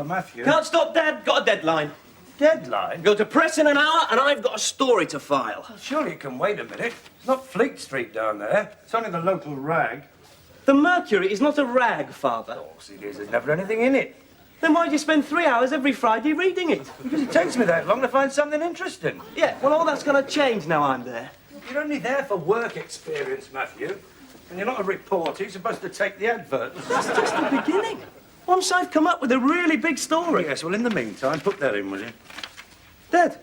Matthew. Can't stop, Dad. Got a deadline. Deadline? Go to press in an hour, and I've got a story to file. Well, surely you can wait a minute. It's not Fleet Street down there. It's only the local rag. The Mercury is not a rag, Father. Of course it is. There's never anything in it. Then why do you spend 3 hours every Friday reading it? Because it takes me that long to find something interesting. Yeah, well, all that's going to change now I'm there. You're only there for work experience, Matthew. And you're not a reporter. You're supposed to take the adverts. That's just the beginning. Once I've come up with a really big story. Yes, well, in the meantime, put that in, will you? Dad,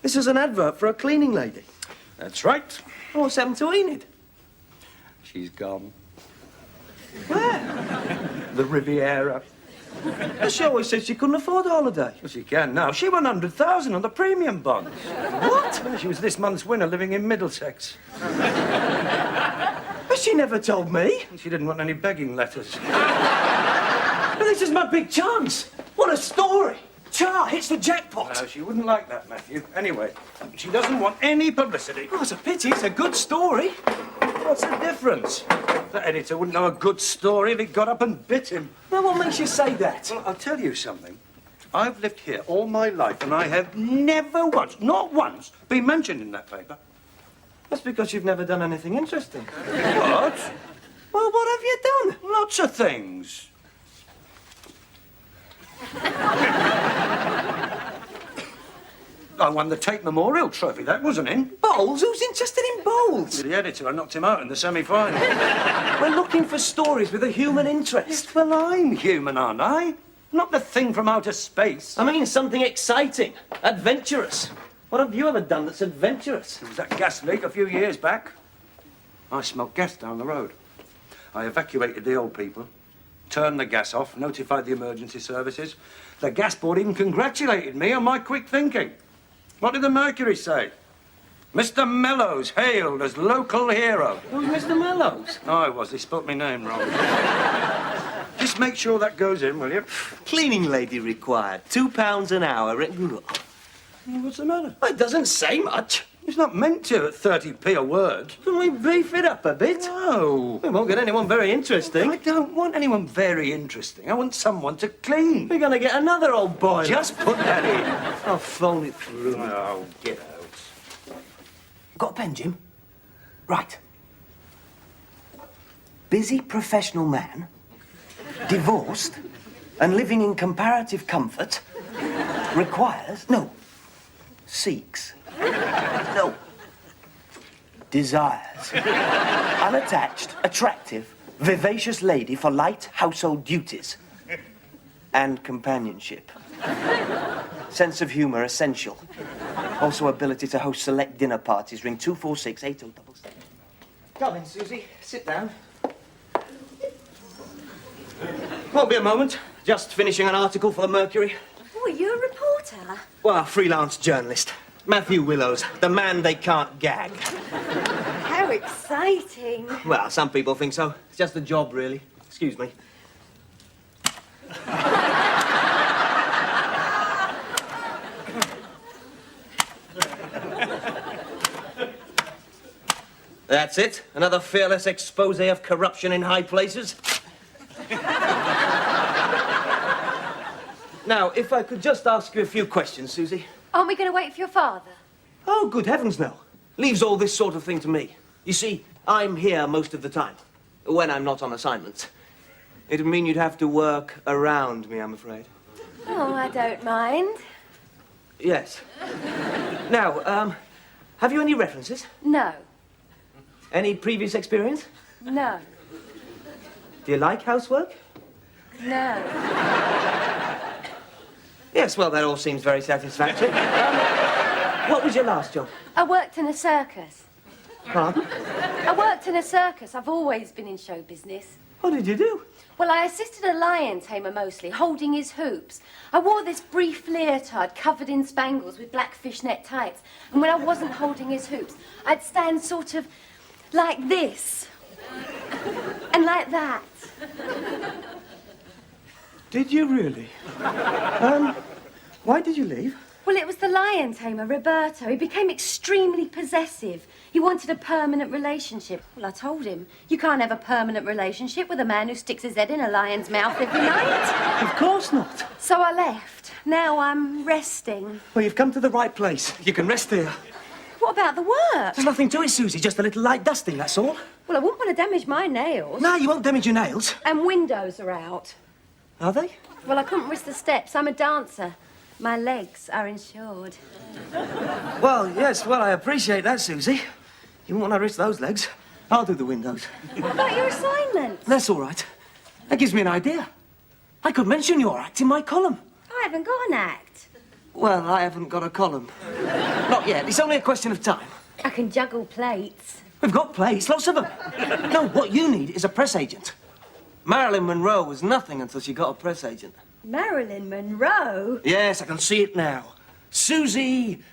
this is an advert for a cleaning lady. That's right. Oh, what's happened to Enid? She's gone. Where? The Riviera. But she always said she couldn't afford a holiday. Well, she can now. She won 100,000 on the premium bonds. What? Well, she was this month's winner living in Middlesex. But she never told me. She didn't want any begging letters. But this is my big chance. What a story. Char hits the jackpot. No, she wouldn't like that, Matthew. Anyway, she doesn't want any publicity. Oh, it's a pity. It's a good story. What's the difference? The editor wouldn't know a good story if he got up and bit him. Well, what makes you say that? Well, I'll tell you something. I've lived here all my life, and I have never once, not once, been mentioned in that paper. That's because you've never done anything interesting. What? Well, what have you done? Lots of things. I won the Tate Memorial Trophy. That wasn't in. Bowls? Who's interested in bowls? The editor, I knocked him out in the semi-final. We're looking for stories with a human interest. Well, I'm human, aren't I? Not the thing from outer space. I mean something exciting, adventurous. What have you ever done that's adventurous? There was that gas leak a few years back. I smelled gas down the road. I evacuated the old people, turned the gas off, notified the emergency services. The gas board even congratulated me on my quick thinking. What did the Mercury say? Mr. Mellows hailed as local hero. Who's Mr. Mellows? Oh, I was. They spelt my name wrong. Just make sure that goes in, will you? Cleaning lady required. £2 an hour. What's the matter? It doesn't say much. It's not meant to at 30p a word. Can we beef it up a bit? No. We won't get anyone very interesting. I don't want anyone very interesting. I want someone to clean. We're going to get another old boy. Just put that in. I'll phone it through. Oh, get out. Got a pen, Jim? Right. Busy professional man, divorced, and living in comparative comfort, seeks, desires, unattached, attractive, vivacious lady for light household duties and companionship. Sense of humour essential. Also ability to host select dinner parties. Ring 246-8077. Come in, Susie. Sit down. Won't be a moment. Just finishing an article for the Mercury. Oh, are you a reporter? Well, a freelance journalist. Matthew Willows, the man they can't gag. How exciting. Well, some people think so. It's just a job, really. Excuse me. That's it. Another fearless expose of corruption in high places. Now, if I could just ask you a few questions, Susie. Aren't we going to wait for your father? Oh, good heavens, no. Leaves all this sort of thing to me. You see, I'm here most of the time, when I'm not on assignment. It'd mean you'd have to work around me, I'm afraid. Oh, I don't mind. Yes. Now, have you any references? No. Any previous experience? No. Do you like housework? No. Yes, well, that all seems very satisfactory. What was your last job? I worked in a circus. Pardon? I worked in a circus. I've always been in show business. What did you do? Well, I assisted a lion tamer mostly, holding his hoops. I wore this brief leotard covered in spangles with black fishnet tights. And when I wasn't holding his hoops, I'd stand sort of like this. And like that. Did you really? Why did you leave? Well, it was the lion tamer, Roberto. He became extremely possessive. He wanted a permanent relationship. Well, I told him, you can't have a permanent relationship with a man who sticks his head in a lion's mouth every night. Of course not. So I left. Now I'm resting. Well, you've come to the right place. You can rest here. What about the work? There's nothing to it, Susie. Just a little light dusting, that's all. Well, I wouldn't want to damage my nails. No, you won't damage your nails. And windows are out. Are they? Well, I couldn't risk the steps. I'm a dancer. My legs are insured. Well, yes, well, I appreciate that, Susie. You won't want to risk those legs. I'll do the windows. What about your assignments? That's all right. That gives me an idea. I could mention your act in my column. I haven't got an act. Well, I haven't got a column. Not yet. It's only a question of time. I can juggle plates. We've got plates, lots of them. No, what you need is a press agent. Marilyn Monroe was nothing until she got a press agent. Marilyn Monroe? Yes, I can see it now. Susie...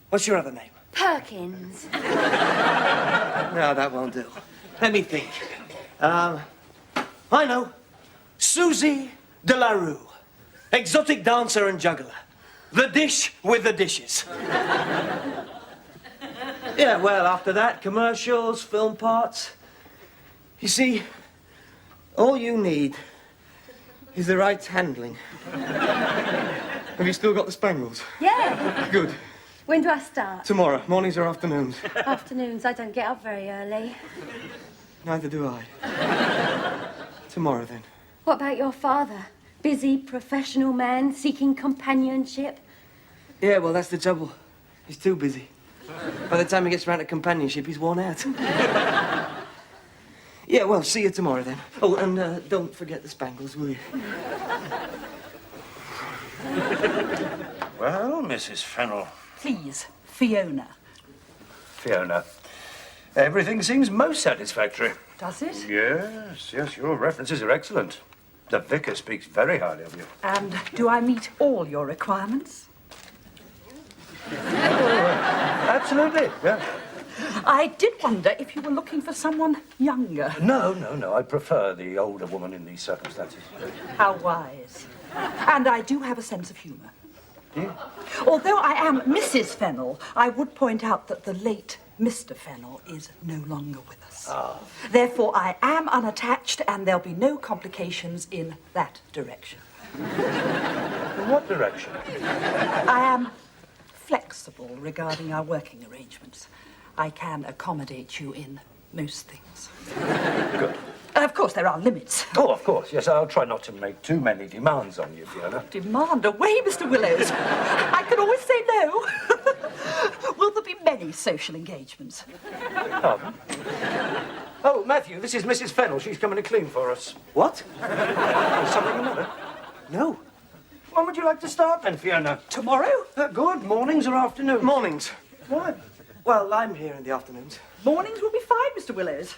What's your other name? Perkins. No, that won't do. Let me think. I know. Susie de la Rue. Exotic dancer and juggler. The dish with the dishes. Yeah, well, after that, commercials, film parts. You see, all you need is the right handling. Have you still got the spangles? Yeah. Good. When do I start? Tomorrow, mornings or afternoons? Afternoons. I don't get up very early. Neither do I. Tomorrow, then. What about your father? Busy, professional man, seeking companionship? Yeah, well, that's the trouble. He's too busy. By the time he gets round to companionship, he's worn out. Yeah, well, see you tomorrow, then. Oh, and don't forget the spangles, will you? Well, Mrs. Fennel. Please, Fiona. Fiona. Everything seems most satisfactory. Does it? Yes, your references are excellent. The vicar speaks very highly of you. And do I meet all your requirements? Absolutely, yeah. I did wonder if you were looking for someone younger. No. I prefer the older woman in these circumstances. How wise. And I do have a sense of humour. Do you? Although I am Mrs. Fennel, I would point out that the late Mr. Fennel is no longer with us. Ah. Therefore, I am unattached, and there'll be no complications in that direction. In what direction? I am flexible regarding our working arrangements. I can accommodate you in most things. Good. Of course, there are limits. Oh, of course, yes. I'll try not to make too many demands on you, Fiona. Demand away, Mr. Willows. I can always say no. Will there be many social engagements? Pardon? Oh, Matthew, this is Mrs. Fennel. She's coming to clean for us. What? Is something the matter? No. When would you like to start then, Fiona? Tomorrow? Good. Mornings or afternoons? Mornings. Why? Well, I'm here in the afternoons. Mornings will be fine, Mr. Willows.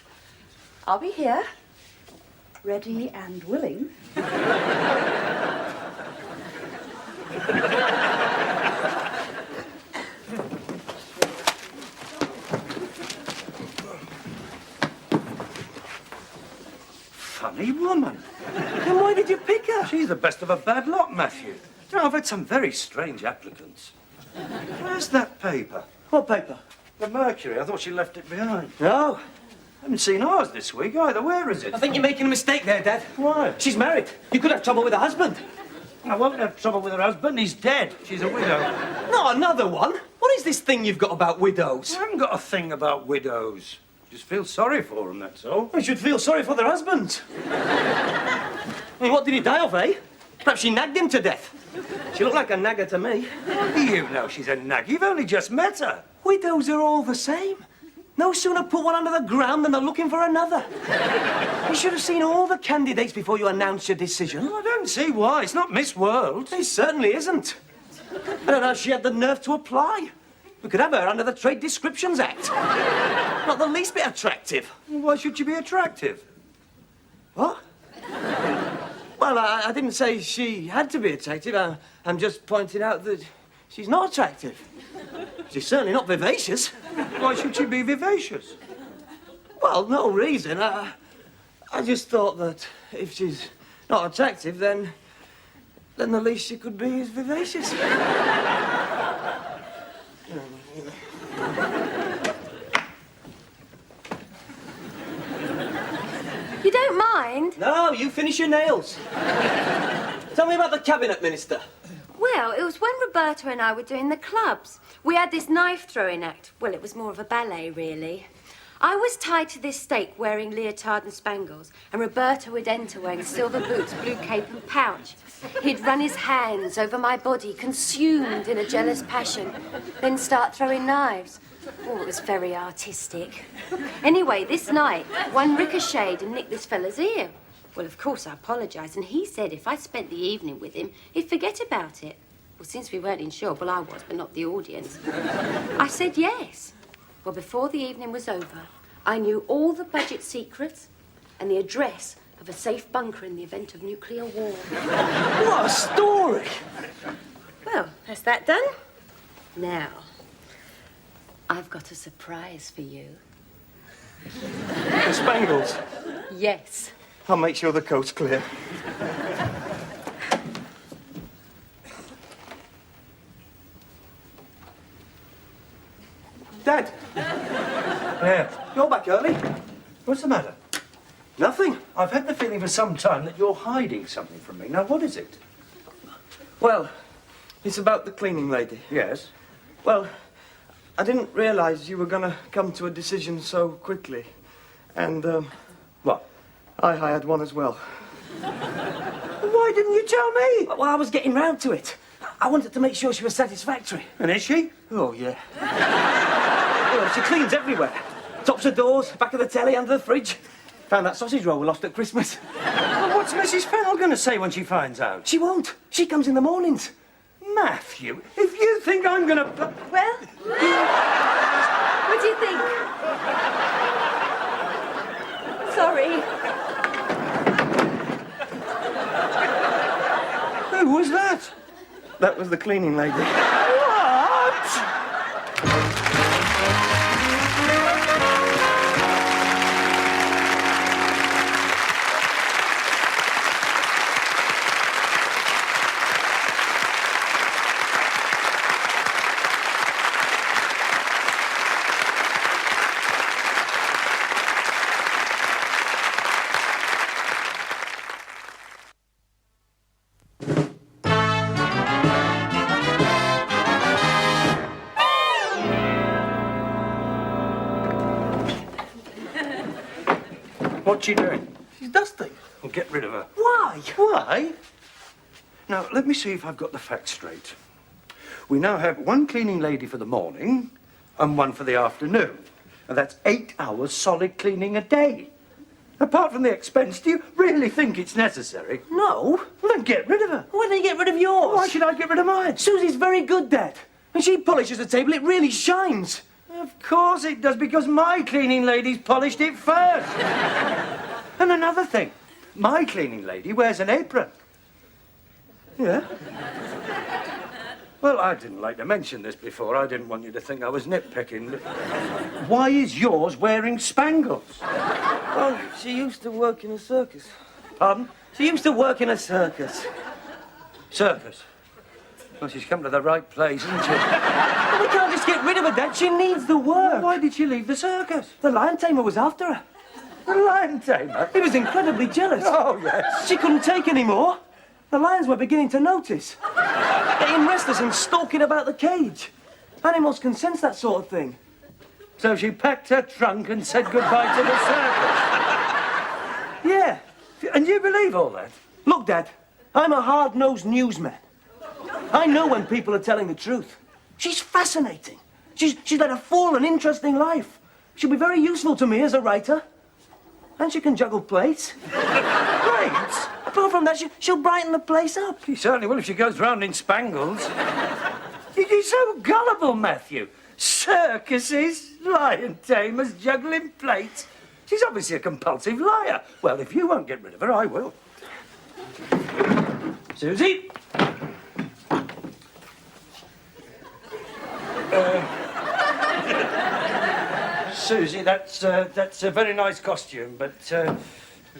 I'll be here, ready and willing. Funny woman. Then why did you pick her? She's the best of a bad lot, Matthew. You know, I've had some very strange applicants. Where's that paper? What paper? The Mercury. I thought she left it behind. No. Haven't seen ours this week either. Where is it? I think you're making a mistake there, Dad. Why? She's married. You could have trouble with her husband. I won't have trouble with her husband. He's dead. She's a widow. Not another one. What is this thing you've got about widows? I haven't got a thing about widows. Just feel sorry for them, that's all. I should feel sorry for their husbands. I mean, what did he die of, eh? Perhaps she nagged him to death. She looked like a nagger to me. How do you know she's a nag? You've only just met her. Widows are all the same. No sooner put one under the ground than they're looking for another. You should have seen all the candidates before you announced your decision. I don't see why. It's not Miss World. It certainly isn't. I don't know how she had the nerve to apply. We could have her under the Trade Descriptions Act. Not the least bit attractive. Why should she be attractive? What? Well, I didn't say she had to be attractive. I'm just pointing out that she's not attractive. She's certainly not vivacious. Why should she be vivacious? Well, no reason. I just thought that if she's not attractive, then then the least she could be is vivacious. You don't mind? No, you finish your nails. Tell me about the cabinet minister. Well, it was when Roberta and I were doing the clubs. We had this knife-throwing act. Well, it was more of a ballet, really. I was tied to this stake wearing leotard and spangles, and Roberta would enter wearing silver boots, blue cape and pouch. He'd run his hands over my body, consumed in a jealous passion, then start throwing knives. Oh, it was very artistic. Anyway, this night, one ricocheted and nicked this fella's ear. Well, of course, I apologised, and he said if I spent the evening with him, he'd forget about it. Well, since we weren't insured, well, I was, but not the audience. I said yes. Well, before the evening was over, I knew all the budget secrets and the address of a safe bunker in the event of nuclear war. What a story! Well, that's that done. Now, I've got a surprise for you. The spangles. Yes. I'll make sure the coast's clear. Dad, Yeah. you're back early. What's the matter? Nothing. I've had the feeling for some time that you're hiding something from me. Now, what is it? Well, it's about the cleaning lady. Yes. Well, I didn't realise you were going to come to a decision so quickly. And, What? I hired one as well. Why didn't you tell me? Well, I was getting round to it. I wanted to make sure she was satisfactory. And is she? Oh, yeah. Well, she cleans everywhere. Tops of doors, back of the telly, under the fridge. Found that sausage roll we lost at Christmas. Well, what's Mrs. Fennell going to say when she finds out? She won't. She comes in the mornings. Matthew, if you think I'm going to... Well, what do you think? Sorry. Who was that? That was the cleaning lady. What? What's she doing? She's dusting. Well, get rid of her. Why? Why? Now, let me see if I've got the facts straight. We now have one cleaning lady for the morning and one for the afternoon. And that's 8 hours solid cleaning a day. Apart from the expense, do you really think it's necessary? No. Well, then get rid of her. Why don't you get rid of yours? Why should I get rid of mine? Susie's very good, Dad. When she polishes the table, it really shines. Of course it does, because my cleaning lady's polished it first. And another thing, my cleaning lady wears an apron. Yeah? Well, I didn't like to mention this before. I didn't want you to think I was nitpicking. But why is yours wearing spangles? Well, she used to work in a circus. Pardon? She used to work in a circus. Circus. Well, she's come to the right place, isn't she? Well, we can't just get rid of her, Dad. She needs the work. Why did she leave the circus? The lion tamer was after her. The lion tamer? He was incredibly jealous. Oh, yes. She couldn't take any more. The lions were beginning to notice. Getting restless and stalking about the cage. Animals can sense that sort of thing. So she packed her trunk and said goodbye to the circus. Yeah. And you believe all that? Look, Dad, I'm a hard-nosed newsman. I know when people are telling the truth. She's fascinating. She's led a full and interesting life. She'll be very useful to me as a writer. And she can juggle plates. Plates? Apart from that, she'll brighten the place up. She certainly will if she goes round in spangles. You're so gullible, Matthew. Circuses, lion tamers, juggling plates. She's obviously a compulsive liar. Well, if you won't get rid of her, I will. Susie? Susie, that's a very nice costume, but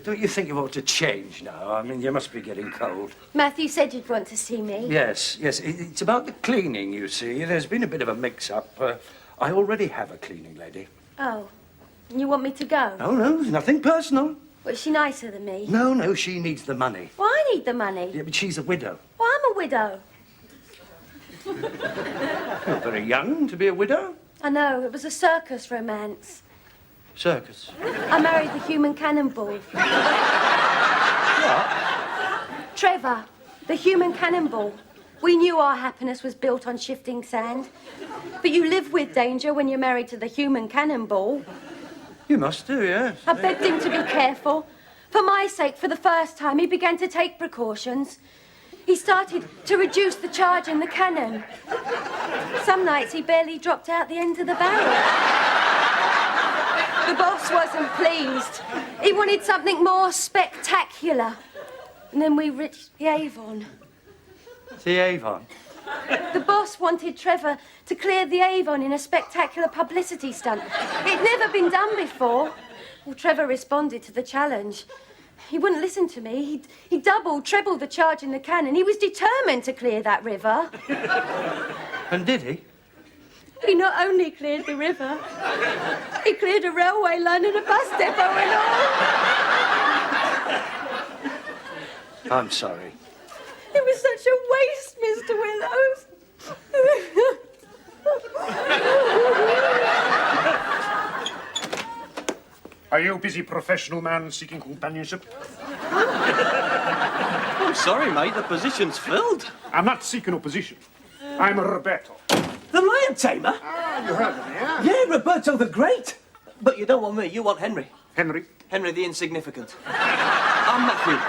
don't you think you ought to change now? I mean, you must be getting cold. Matthew said you'd want to see me. Yes. It's about the cleaning, you see. There's been a bit of a mix-up. I already have a cleaning lady. Oh, you want me to go? Oh, no, nothing personal. Well, is she nicer than me? No, she needs the money. Well, I need the money. Yeah, but she's a widow. Well, I'm a widow. You're very young to be a widow. I know, it was a circus romance. Circus. I married the human cannonball. What? Trevor, the human cannonball. We knew our happiness was built on shifting sand. But you live with danger when you're married to the human cannonball. You must do, yes. I begged him to be careful. For my sake, for the first time, he began to take precautions. He started to reduce the charge in the cannon. Some nights he barely dropped out the end of the barrel. The boss wasn't pleased. He wanted something more spectacular. And then we reached the Avon. The Avon? The boss wanted Trevor to clear the Avon in a spectacular publicity stunt. It'd never been done before. Well, Trevor responded to the challenge. He wouldn't listen to me. He doubled, trebled the charge in the cannon. He was determined to clear that river. And did he? He not only cleared the river, he cleared a railway line and a bus depot and all. I'm sorry. It was such a waste, Mr. Willows. Are you a busy professional man seeking companionship? I'm sorry, mate. The position's filled. I'm not seeking a position. I'm Roberto. The lion tamer? Ah, you heard of me, yeah? Yeah, Roberto the Great. But you don't want me. You want Henry. Henry? Henry the Insignificant. I'm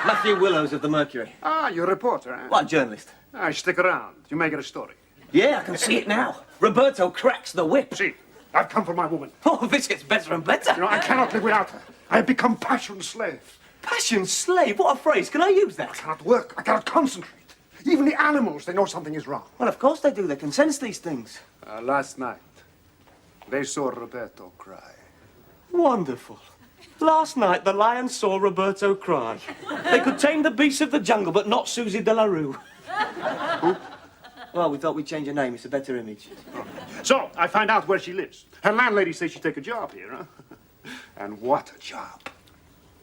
Matthew Willows of the Mercury. Ah, you're a reporter, eh? What, journalist? Ah, stick around. You may get a story. Yeah, I can see it now. Roberto cracks the whip. See, I've come for my woman. Oh, this gets better and better. You know, I cannot live without her. I have become passion slave. Passion slave? What a phrase. Can I use that? I cannot work. I cannot concentrate. Even the animals, they know something is wrong. Well, of course they do. They can sense these things. Last night, they saw Roberto cry. Wonderful. Last night, the lions saw Roberto cry. They could tame the beasts of the jungle, but not Susie de la Rue. Who? Well, we thought we'd change her name. It's a better image. So, I find out where she lives. Her landlady says she take a job here, huh? And what a job.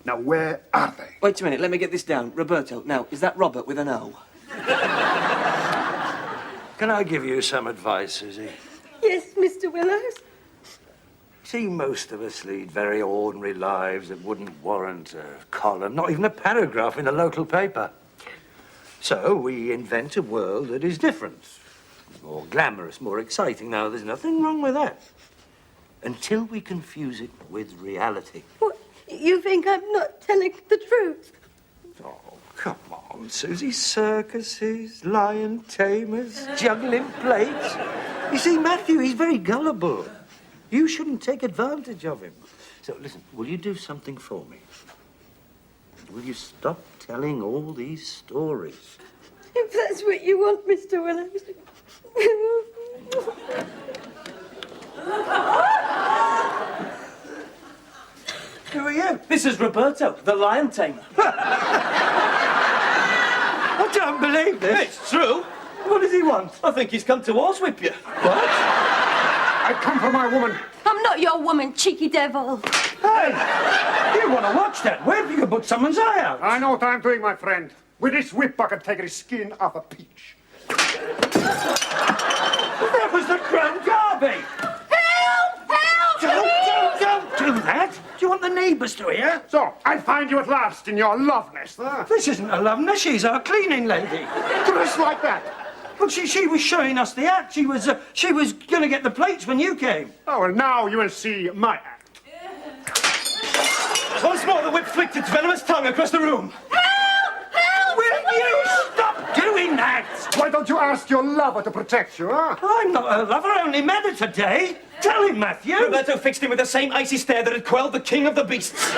Now, where are they? Wait a minute. Let me get this down. Roberto. Now, is that Robert with an O? Can I give you some advice, Susie? Yes, Mr. Willows. See, most of us lead very ordinary lives that wouldn't warrant a column, not even a paragraph in a local paper. So we invent a world that is different, more glamorous, more exciting. Now, there's nothing wrong with that, until we confuse it with reality. What, you think I'm not telling the truth? Oh, come on, Susie. Circuses, lion tamers, juggling plates. You see, Matthew, he's very gullible. You shouldn't take advantage of him. So, listen, will you do something for me? Will you stop telling all these stories? If that's what you want, Mr. Willows. Who are you? This is Roberto, the lion tamer. I don't believe this. It's true. What does he want? I think he's come to horsewhip you. What? I come for my woman. I'm not your woman, cheeky devil. Hey, you want to watch that whip? You can put someone's eye out. I know what I'm doing, my friend. With this whip, I can take his skin off a peach. That was the Grand Derby. Help! Help! Don't do that. Do you want the neighbours to hear? So, I find you at last in your love nest, huh? This isn't a love nest. She's our cleaning lady. Dressed like that. Well, she was showing us the act. She was going to get the plates when you came. Oh, well, now you will see my act. Once more, the whip flicked its venomous tongue across the room. Will you stop doing that? Why don't you ask your lover to protect you, huh? I'm not her lover. I only met her today. Tell him, Matthew. Roberto fixed him with the same icy stare that had quelled the king of the beasts.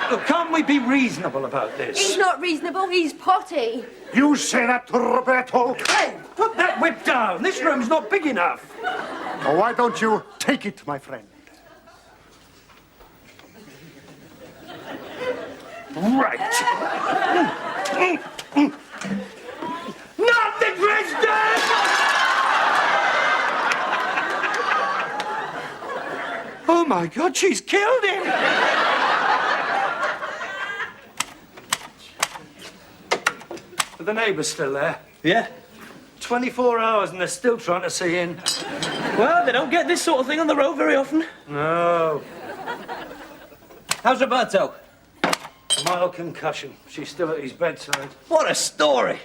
Look, can't we be reasonable about this? He's not reasonable, he's potty. You say that to Roberto? Hey, put that whip down. This room's not big enough. Oh, why don't you take it, my friend? Right. Not the prisoner! Oh, my God, she's killed him! Are the neighbours still there? Yeah. 24 hours and they're still trying to see in. Well, they don't get this sort of thing on the road very often. No. How's Roberto? Mild concussion. She's still at his bedside. What a story.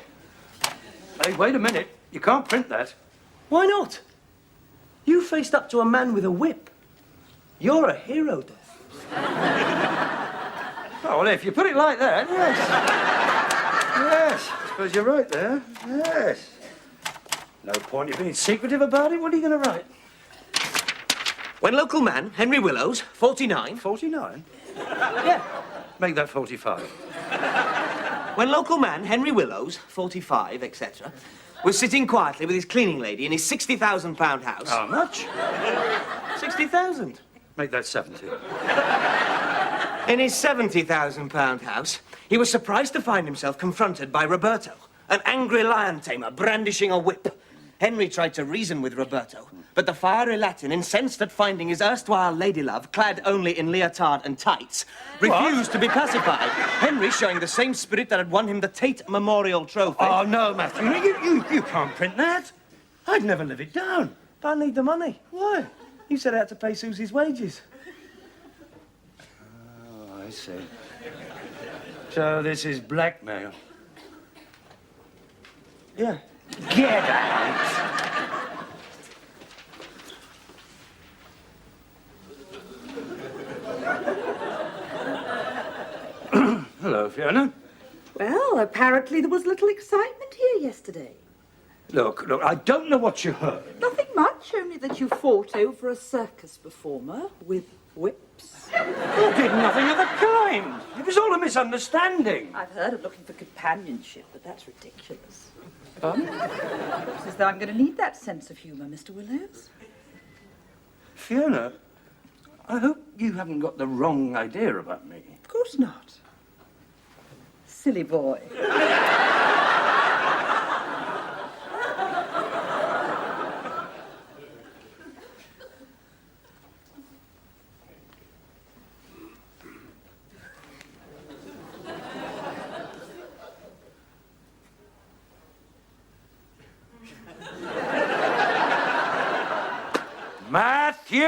Hey, wait a minute. You can't print that. Why not? You faced up to a man with a whip. You're a hero, Death. Oh, well, if you put it like that, yes. Yes, I suppose you're right there. Yes. No point in being secretive about it. What are you going to write? When local man, Henry Willows, 49... 49? Yeah. Make that 45. When local man, Henry Willows, 45, etc., was sitting quietly with his cleaning lady in his £60,000 house... How much? 60,000. Make that 70. In his £70,000 house, he was surprised to find himself confronted by Roberto, an angry lion tamer brandishing a whip. Henry tried to reason with Roberto, but the fiery Latin, incensed at finding his erstwhile ladylove clad only in leotard and tights, refused to be pacified. Henry, showing the same spirit that had won him the Tate Memorial Trophy... Oh, no, Matthew. You can't print that. I'd never live it down. But I need the money. Why? You said I had to pay Susie's wages. Oh, I see. So this is blackmail. Yeah. Get out! Hello, Fiona. Well, apparently there was little excitement here yesterday. Look, I don't know what you heard. Nothing much, only that you fought over a circus performer with whips. You did nothing of the kind. It was all a misunderstanding. I've heard of looking for companionship, but that's ridiculous. Looks as though I'm going to need that sense of humour, Mr. Willows. Fiona, I hope you haven't got the wrong idea about me. Of course not. Silly boy. Matthew!